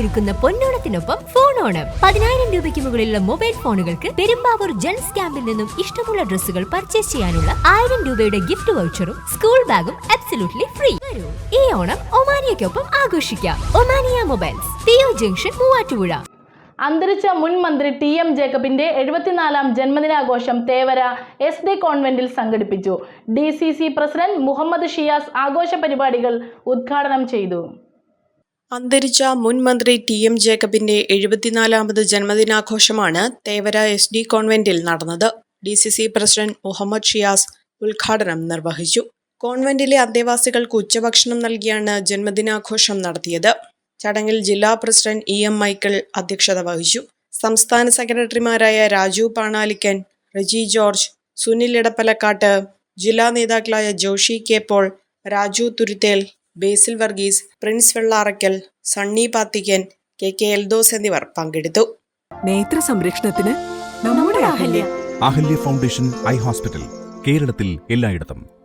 ഒരുക്കുന്ന പൊന്നോണത്തിനൊപ്പം ഫോണോണം. 10,000 രൂപയ്ക്ക് മുകളിലുള്ള മൊബൈൽ ഫോണുകൾക്ക് പെരുമ്പാവൂർ ജെൻസ് ക്യാമ്പിൽ നിന്നും ഇഷ്ടമുള്ള ഡ്രസ്സുകൾ പർച്ചേസ് ചെയ്യാനുള്ള 1000 രൂപയുടെ ഗിഫ്റ്റ് വൗച്ചറും സ്കൂൾ ബാഗും അബ്സല്യൂട്ട്ലി ഫ്രീ. ഈ ഓണം ഒമാനിയയ്ക്കൊപ്പം ആഘോഷിക്കാം. Omania mobiles, PO junction, Muvattupuzha. അന്തരിച്ച മുൻ മന്ത്രി ടി.എം. ജേക്കബിന്റെ 74-ാം ജന്മദിനാഘോഷം തേവര SD കോൺവെന്റിൽ സംഘടിപ്പിച്ചു. DCC പ്രസിഡന്റ് മുഹമ്മദ് ഷിയാസ് ആഘോഷ പരിപാടികൾ ഉദ്ഘാടനം ചെയ്തു. അന്തരിച്ച മുൻ മന്ത്രി ടി.എം. ജേക്കബിന്റെ 74-ാമത് ജന്മദിനാഘോഷമാണ് തേവര SD കോൺവെന്റിൽ നടന്നത്. DCC പ്രസിഡന്റ് മുഹമ്മദ് ഷിയാസ് ഉദ്ഘാടനം നിർവഹിച്ചു. കോൺവെന്റിലെ അന്തേവാസികൾക്ക് ഉച്ചഭക്ഷണം നൽകിയാണ് ജന്മദിനാഘോഷം നടത്തിയത്. ചടങ്ങിൽ ജില്ലാ പ്രസിഡന്റ് EM മൈക്കിൾ അധ്യക്ഷത വഹിച്ചു. സംസ്ഥാന സെക്രട്ടറിമാരായ രാജു പാണാലിക്കൻ, റെജി ജോർജ്, സുനിൽ ഇടപ്പലക്കാട്ട്, ജില്ലാ നേതാക്കളായ ജോഷി കെ പോൾ, രാജു തുരുത്തേൽ, ബേസിൽ വർഗീസ്, പ്രിൻസ് വെള്ളാറയ്ക്കൽ, സണ്ണി പാത്തിക്കൻ, KK എൽദോസ് എന്നിവർ പങ്കെടുത്തു. നേത്ര സംരക്ഷണത്തിന് നമ്മുടെ അഹല്യ ഫൗണ്ടേഷൻ ഐ ഹോസ്പിറ്റൽ, കേരളത്തിൽ എല്ലായിടത്തും.